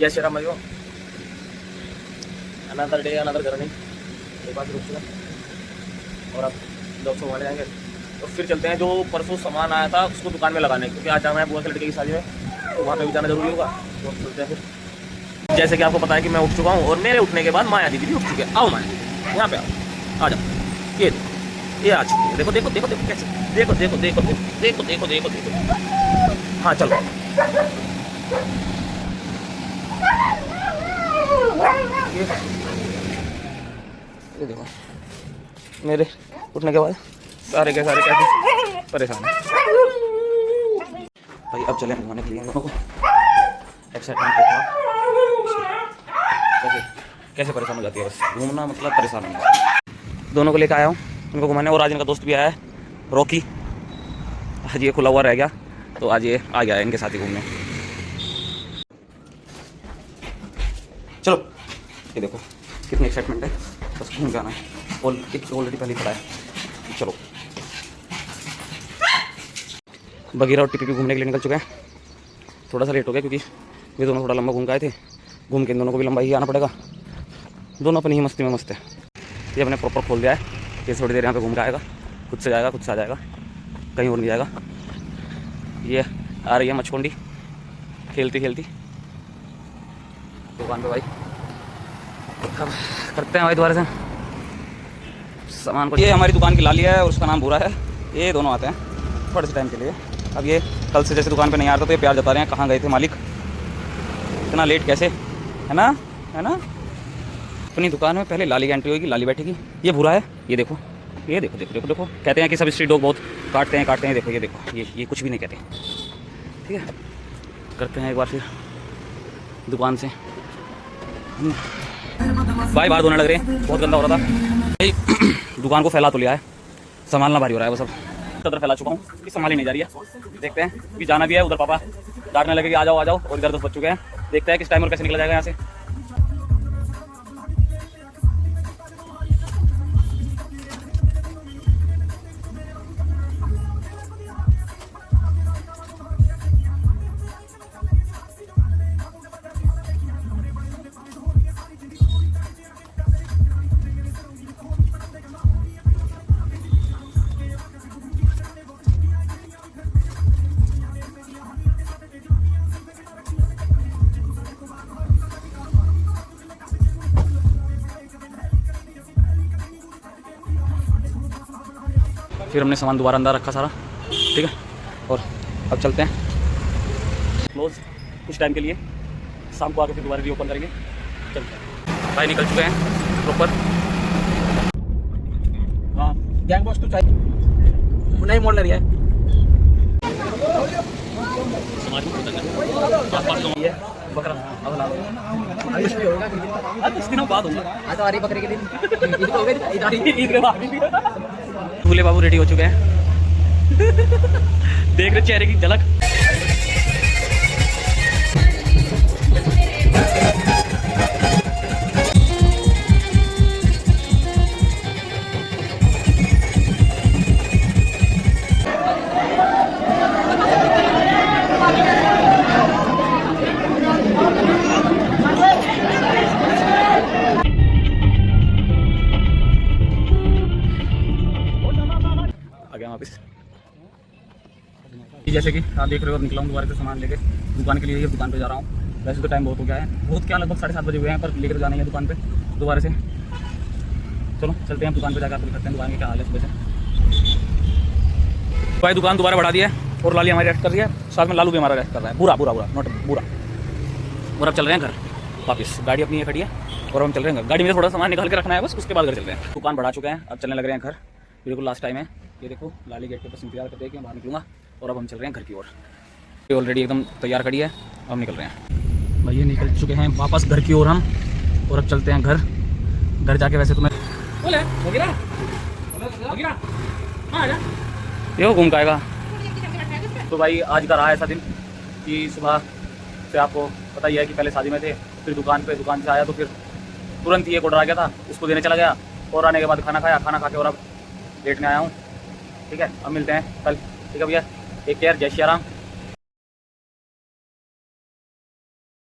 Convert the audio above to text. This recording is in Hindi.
जय श्री राम भाइयों, अनदर डे अनदर जर्नी। एक बार रुक चुका और अब लोग घुमाने जाएंगे तो फिर चलते हैं। जो परसों सामान आया था उसको दुकान में लगाने, क्योंकि आज जाना है बुआ के लड़के की शादी में, तो वहाँ पे भी जाना जरूरी होगा। तो चलते हैं फिर। जैसे कि आपको पता है कि मैं उठ चुका हूँ और मेरे उठने के बाद माया दीदी भी उठ चुके हैं। आओ माया दीदी, यहाँ पे आओ, आ जाओ। ये आ चुकी है। देखो देखो देखो देखो कैसे, देखो देखो देखो देखो देखो देखो देखो। हाँ चलो। ये देखो मेरे उठने के बाद सारे के सारे कैसे परेशान हैं भाई। अब चले घुमाने के लिए दोनों को। एक्साइटमेंट कैसे कैसे परेशान हो जाती है, बस घूमना मतलब परेशान होना। दोनों को लेकर आया हूँ उनको घुमाने, और आज इनका दोस्त भी आया है रॉकी। आज ये खुला हुआ रह गया तो आज ये आ गया है इनके साथ ही घूमने। चलो ये देखो कितनी एक्साइटमेंट है, बस घूम के आना है। ऑलरेडी पहले पड़ा है। चलो बगीरा और टिपी भी घूमने के लिए निकल चुके हैं। थोड़ा सा लेट हो गया क्योंकि ये दोनों थोड़ा लंबा घूम के आए थे। घूम के इन दोनों को भी लंबा ही आना पड़ेगा। दोनों अपनी ही मस्ती में मस्त है। ये अपने प्रॉपर खोल दिया है। ये थोड़ी देर यहाँ पे घूम के आएगा, खुद से जाएगा, खुद से आ जाएगा, कहीं और नहीं जाएगा। ये आ रही है मचकोंडी खेलती खेलती दुकान पे भाई। अब करते हैं भाई दोबारा से सामान को। ये हमारी दुकान की लाली है और उसका नाम भूरा है। ये दोनों आते हैं थोड़े से टाइम के लिए। अब ये कल से जैसे दुकान पे नहीं आ रहा था तो ये प्यार जता रहे हैं, कहाँ गए थे मालिक, इतना लेट कैसे, है ना, है ना। अपनी दुकान में पहले लाली की एंट्री होगी, लाली बैठेगी। ये भूरा है, ये देखो, ये देखो देखो देखो देखो। कहते हैं कि सब स्ट्रीट डॉग बहुत काटते हैं। देखो ये देखो, ये कुछ भी नहीं कहते। ठीक है, करते हैं एक बार फिर दुकान से। भाई बाहर धोने लग रहे हैं, बहुत गंदा हो रहा था भाई। दुकान को फैला तो लिया है, संभालना भारी हो रहा है। वो सब कदर फैला चुका हूँ कि संभाली नहीं जा रही है। देखते हैं कि जाना भी है उधर, पापा डांटने लगे कि आ जाओ आ जाओ, और इधर 10 बज चुके हैं। देखते हैं किस टाइम और कैसे निकला जाएगा यहाँ से। फिर हमने सामान दोबारा अंदर रखा सारा, ठीक है। और अब चलते हैं क्लोज कुछ टाइम के लिए, शाम को आके फिर दोबारा रीओपन करेंगे। चलते हैं भाई, निकल चुके हैं प्रॉपर। हाँ गैंग बॉस तो चाहिए, नहीं मोड़ ले रही है। बकरा कुछ दिनों बाद होगा, आज आ रही बकरे के दिन, ईद के बाद। दूल्हे बाबू रेडी हो चुके हैं। देख रहे चेहरे की झलक। वापस जैसे कि आप देख रहे हो, निकला हूँ दोबारा से सामान लेके दुकान के लिए। ये दुकान पे जा रहा हूँ। वैसे तो टाइम बहुत हो गया है, बहुत क्या लगभग 7:30 बजे हुए हैं, पर लेकर जाना है दुकान पे दोबारा से। चलो चलते हैं दुकान पे जाकर आपको दिखाते हैं दुकान की क्या हाल है सुबह से। भाई दुकान दोबारा बढ़ा दिया है और लाली हमारी रेस्ट कर रही है, साथ में लालू भी हमारा रेस्ट कर रहा है। बुरा बुरा बुरा नोट बुरा। और अब चल रहे हैं घर वापस। गाड़ी अपनी ये खड़ी है और हम चल रहे हैं घर। गाड़ी में थोड़ा सामान निकाल के रखना है बस, उसके बाद घर चल रहे हैं। दुकान बढ़ा चुके हैं, अब चलने लग रहे हैं घर। बिल्कुल लास्ट टाइम है। ये देखो लाली गेट के पास इंतजार करते हैं कि मैं बाहर निकलूँगा। और अब हम चल रहे हैं घर की ओर। ऑलरेडी एकदम तैयार खड़ी है, अब हम निकल रहे हैं भाई। ये निकल चुके हैं वापस घर की ओर हम, और अब चलते हैं घर। घर जाके वैसे तो मैं देखो घूम आएगा। तो भाई आज का रहा ऐसा दिन कि सुबह से आपको पता ही है कि पहले शादी में थे, फिर दुकान से आया तो फिर तुरंत ही एक ऑर्डर आ गया था, उसको देने चला गया। और आने के बाद खाना खाया, खाना खा के और अब लेटने आया हूँ। ठीक है, अब मिलते हैं कल। ठीक है भैया, टेक केयर, जय श्री राम।